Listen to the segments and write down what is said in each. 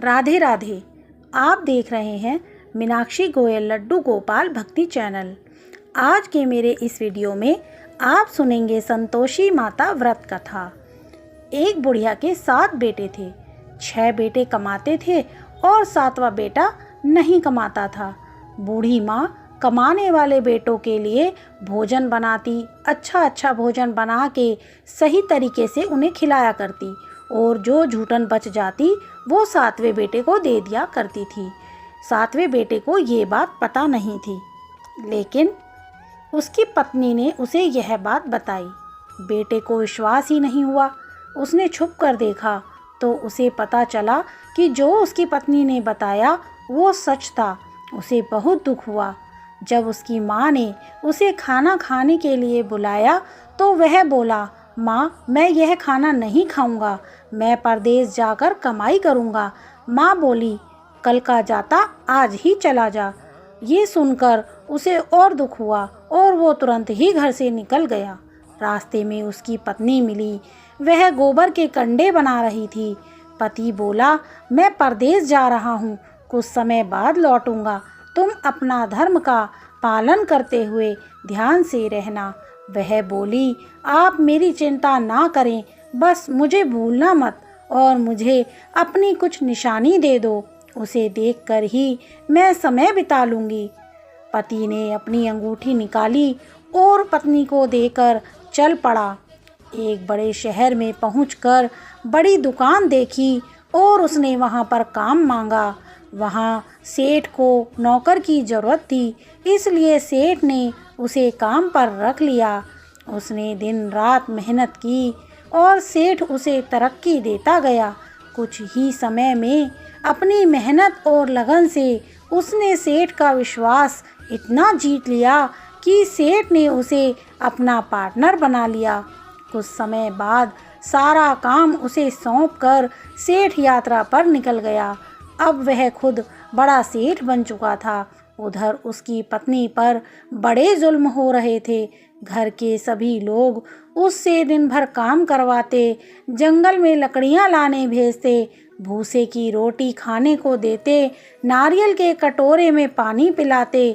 राधे राधे। आप देख रहे हैं मीनाक्षी गोयल लड्डू गोपाल भक्ति चैनल। आज के मेरे इस वीडियो में आप सुनेंगे संतोषी माता व्रत कथा। एक बुढ़िया के 7 बेटे थे। 6 बेटे कमाते थे और 7वां बेटा नहीं कमाता था। बूढ़ी माँ कमाने वाले बेटों के लिए भोजन बनाती, अच्छा भोजन बना के सही तरीके से उन्हें खिलाया करती और जो झूठन बच जाती वो 7वें बेटे को दे दिया करती थी। 7वें बेटे को ये बात पता नहीं थी, लेकिन उसकी पत्नी ने उसे यह बात बताई। बेटे को विश्वास ही नहीं हुआ। उसने छुप कर देखा तो उसे पता चला कि जो उसकी पत्नी ने बताया वो सच था। उसे बहुत दुख हुआ। जब उसकी माँ ने उसे खाना खाने के लिए बुलाया तो वह बोला, माँ मैं यह खाना नहीं खाऊंगा, मैं परदेश जाकर कमाई करूंगा। माँ बोली, कल का जाता आज ही चला जा। ये सुनकर उसे और दुख हुआ और वो तुरंत ही घर से निकल गया। रास्ते में उसकी पत्नी मिली। वह गोबर के कंडे बना रही थी। पति बोला, मैं परदेश जा रहा हूँ, कुछ समय बाद लौटूंगा। तुम अपना धर्म का पालन करते हुए ध्यान से रहना। वह बोली, आप मेरी चिंता ना करें, बस मुझे भूलना मत और मुझे अपनी कुछ निशानी दे दो। उसे देखकर ही मैं समय बिता लूँगी। पति ने अपनी अंगूठी निकाली और पत्नी को देकर चल पड़ा। एक बड़े शहर में पहुंचकर बड़ी दुकान देखी और उसने वहां पर काम मांगा। वहां सेठ को नौकर की ज़रूरत थी, इसलिए सेठ ने उसे काम पर रख लिया। उसने दिन रात मेहनत की और सेठ उसे तरक्की देता गया। कुछ ही समय में अपनी मेहनत और लगन से उसने सेठ का विश्वास इतना जीत लिया कि सेठ ने उसे अपना पार्टनर बना लिया। कुछ समय बाद सारा काम उसे सौंपकर सेठ यात्रा पर निकल गया। अब वह खुद बड़ा सेठ बन चुका था। उधर उसकी पत्नी पर बड़े जुल्म हो रहे थे। घर के सभी लोग उससे दिन भर काम करवाते, जंगल में लकड़ियां लाने भेजते, भूसे की रोटी खाने को देते, नारियल के कटोरे में पानी पिलाते।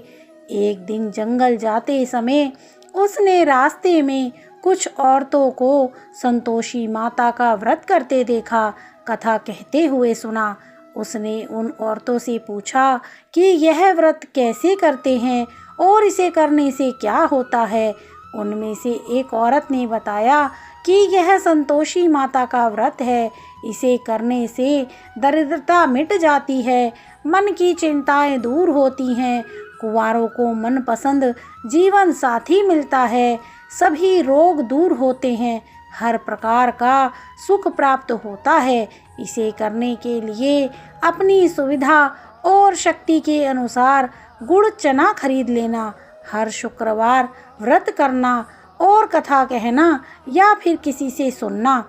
एक दिन जंगल जाते समय उसने रास्ते में कुछ औरतों को संतोषी माता का व्रत करते देखा, कथा कहते हुए सुना। उसने उन औरतों से पूछा कि यह व्रत कैसे करते हैं और इसे करने से क्या होता है। उनमें से एक औरत ने बताया कि यह संतोषी माता का व्रत है। इसे करने से दरिद्रता मिट जाती है, मन की चिंताएं दूर होती हैं, कुंवारों को मनपसंद जीवन साथी मिलता है, सभी रोग दूर होते हैं, हर प्रकार का सुख प्राप्त होता है। इसे करने के लिए अपनी सुविधा और शक्ति के अनुसार गुड़ चना खरीद लेना, हर शुक्रवार व्रत करना और कथा कहना या फिर किसी से सुनना।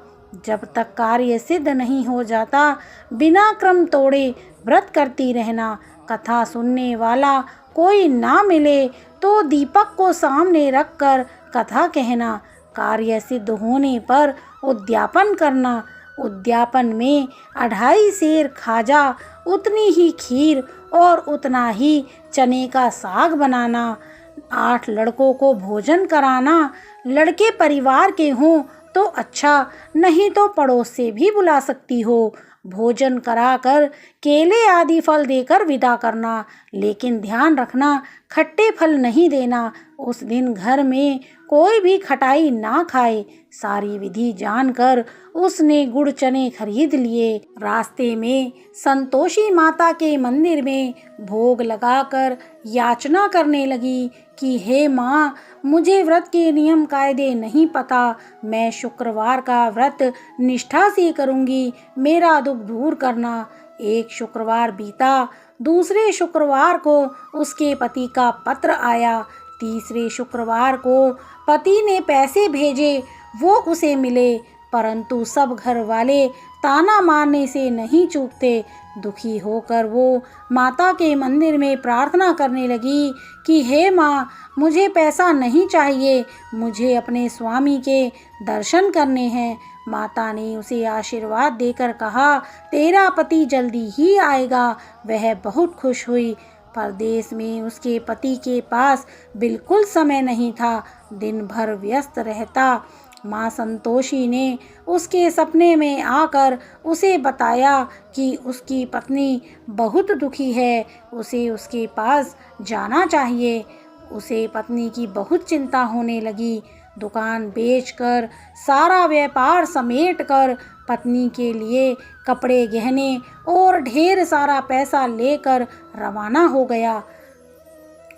जब तक कार्य सिद्ध नहीं हो जाता बिना क्रम तोड़े व्रत करती रहना। कथा सुनने वाला कोई ना मिले तो दीपक को सामने रखकर कथा कहना। कार्य सिद्ध होने पर उद्यापन करना। उद्यापन में 2.5 सेर खाजा, उतनी ही खीर और उतना ही चने का साग बनाना। 8 लड़कों को भोजन कराना। लड़के परिवार के हों तो अच्छा, नहीं तो पड़ोस से भी बुला सकती हो। भोजन कराकर केले आदि फल देकर विदा करना, लेकिन ध्यान रखना खट्टे फल नहीं देना। उस दिन घर में कोई भी खटाई ना खाए। सारी विधि जानकर उसने गुड़ चने खरीद लिए। रास्ते में संतोषी माता के मंदिर में भोग लगाकर याचना करने लगी कि हे माँ, मुझे व्रत के नियम कायदे नहीं पता। मैं शुक्रवार का व्रत निष्ठा से करूँगी, मेरा दुख दूर करना। एक शुक्रवार बीता। दूसरे शुक्रवार को उसके पति का पत्र आया। तीसरे शुक्रवार को पति ने पैसे भेजे, वो उसे मिले, परंतु सब घर वाले ताना मारने से नहीं चूकते। दुखी होकर वो माता के मंदिर में प्रार्थना करने लगी कि हे माँ, मुझे पैसा नहीं चाहिए, मुझे अपने स्वामी के दर्शन करने हैं। माता ने उसे आशीर्वाद देकर कहा, तेरा पति जल्दी ही आएगा। वह बहुत खुश हुई। परदेश में उसके पति के पास बिल्कुल समय नहीं था, दिन भर व्यस्त रहता। माँ संतोषी ने उसके सपने में आकर उसे बताया कि उसकी पत्नी बहुत दुखी है, उसे उसके पास जाना चाहिए। उसे पत्नी की बहुत चिंता होने लगी। दुकान बेचकर, सारा व्यापार समेटकर पत्नी के लिए कपड़े, गहने और ढेर सारा पैसा लेकर रवाना हो गया।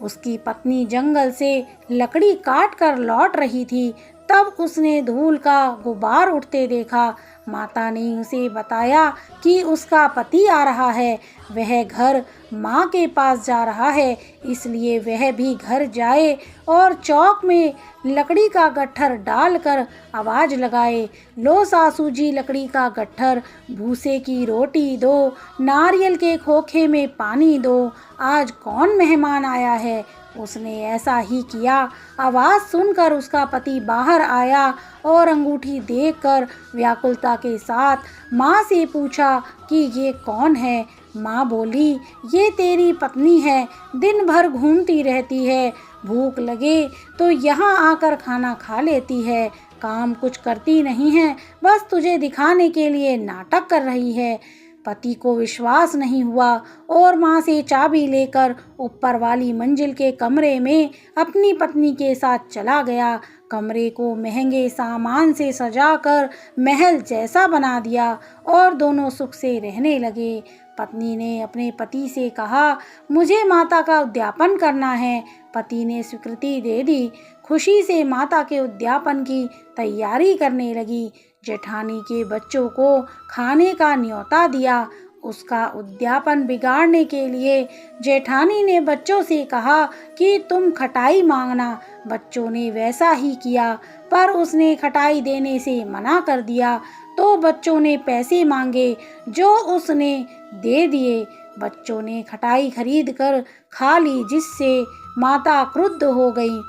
उसकी पत्नी जंगल से लकड़ी काट कर लौट रही थी, तब उसने धूल का गुबार उठते देखा। माता ने उसे बताया कि उसका पति आ रहा है, वह घर माँ के पास जा रहा है, इसलिए वह भी घर जाए और चौक में लकड़ी का गट्ठर डालकर आवाज़ लगाए, लो सासू जी लकड़ी का गट्ठर, भूसे की रोटी दो, नारियल के खोखे में पानी दो, आज कौन मेहमान आया है। उसने ऐसा ही किया। आवाज़ सुनकर उसका पति बाहर आया और अंगूठी देखकर व्याकुलता के साथ माँ से पूछा कि ये कौन है। माँ बोली, ये तेरी पत्नी है, दिन भर घूमती रहती है, भूख लगे तो यहाँ आकर खाना खा लेती है, काम कुछ करती नहीं है, बस तुझे दिखाने के लिए नाटक कर रही है। पति को विश्वास नहीं हुआ और माँ से चाबी लेकर ऊपर वाली मंजिल के कमरे में अपनी पत्नी के साथ चला गया। कमरे को महंगे सामान से सजाकर महल जैसा बना दिया और दोनों सुख से रहने लगे। पत्नी ने अपने पति से कहा, मुझे माता का उद्यापन करना है। पति ने स्वीकृति दे दी। खुशी से माता के उद्यापन की तैयारी करने लगी। जेठानी के बच्चों को खाने का न्योता दिया। उसका उद्यापन बिगाड़ने के लिए जेठानी ने बच्चों से कहा कि तुम खटाई मांगना। बच्चों ने वैसा ही किया, पर उसने खटाई देने से मना कर दिया तो बच्चों ने पैसे मांगे, जो उसने दे दिए। बच्चों ने खटाई खरीद कर खा ली, जिससे माता क्रुद्ध हो गई।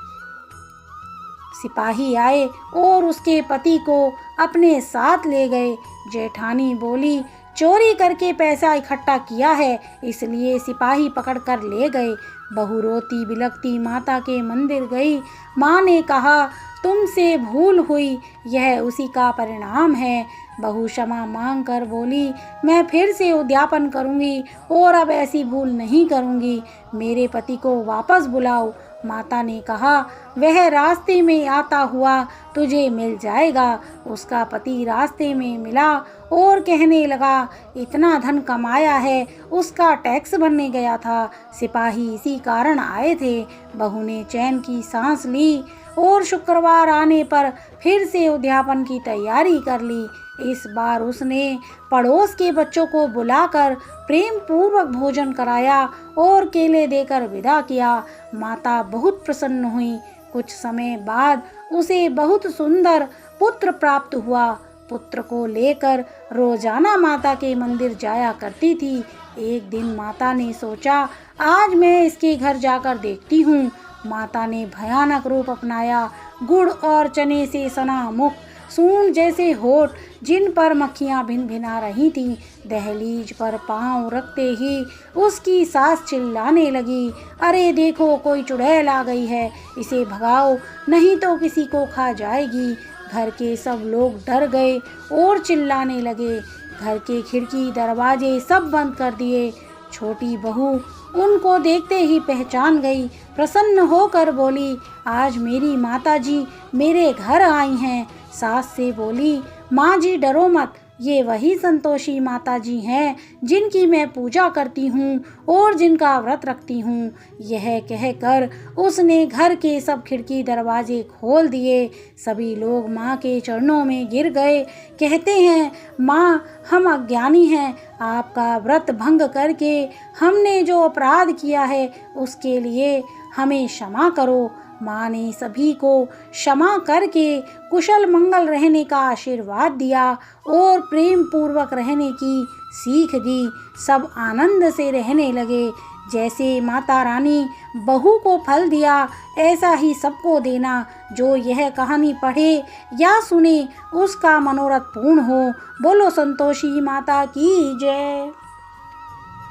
सिपाही आए और उसके पति को अपने साथ ले गए। जेठानी बोली, चोरी करके पैसा इकट्ठा किया है, इसलिए सिपाही पकड़कर ले गए। बहू रोती बिलखती माता के मंदिर गई। माँ ने कहा, तुमसे भूल हुई, यह उसी का परिणाम है। बहू क्षमा मांग कर बोली, मैं फिर से उद्यापन करूंगी और अब ऐसी भूल नहीं करूंगी। मेरे पति को वापस बुलाओ। माता ने कहा, वह रास्ते में आता हुआ तुझे मिल जाएगा। उसका पति रास्ते में मिला और कहने लगा, इतना धन कमाया है, उसका टैक्स भरने गया था, सिपाही इसी कारण आए थे। बहू ने चैन की सांस ली और शुक्रवार आने पर फिर से उद्यापन की तैयारी कर ली। इस बार उसने पड़ोस के बच्चों को बुलाकर प्रेम पूर्वक भोजन कराया और केले देकर विदा किया। माता बहुत प्रसन्न हुई। कुछ समय बाद उसे बहुत सुंदर पुत्र प्राप्त हुआ। पुत्र को लेकर रोजाना माता के मंदिर जाया करती थी। एक दिन माता ने सोचा, आज मैं इसके घर जाकर देखती हूँ। माता ने भयानक रूप अपनाया। गुड़ और चने से सना मुख, सूंड जैसे होठ जिन पर मक्खियाँ भिन भिना रही थीं। दहलीज पर पांव रखते ही उसकी सास चिल्लाने लगी, अरे देखो, कोई चुड़ैल आ गई है, इसे भगाओ नहीं तो किसी को खा जाएगी। घर के सब लोग डर गए और चिल्लाने लगे। घर के खिड़की दरवाजे सब बंद कर दिए। छोटी बहू उनको देखते ही पहचान गई। प्रसन्न होकर बोली, आज मेरी माताजी मेरे घर आई हैं। सास से बोली, माँ जी डरो मत, ये वही संतोषी माताजी हैं जिनकी मैं पूजा करती हूँ और जिनका व्रत रखती हूँ। यह कहकर उसने घर के सब खिड़की दरवाजे खोल दिए। सभी लोग माँ के चरणों में गिर गए। कहते हैं, माँ हम अज्ञानी हैं, आपका व्रत भंग करके हमने जो अपराध किया है उसके लिए हमें क्षमा करो। माँ ने सभी को क्षमा करके कुशल मंगल रहने का आशीर्वाद दिया और प्रेम पूर्वक रहने की सीख दी। सब आनंद से रहने लगे। जैसे माता रानी बहू को फल दिया, ऐसा ही सबको देना। जो यह कहानी पढ़े या सुने उसका मनोरथ पूर्ण हो। बोलो संतोषी माता की जय।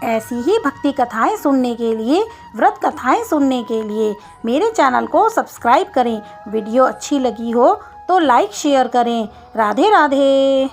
ऐसी ही भक्ति कथाएं सुनने के लिए, व्रत कथाएं सुनने के लिए मेरे चैनल को सब्सक्राइब करें। वीडियो अच्छी लगी हो तो लाइक शेयर करें। राधे राधे।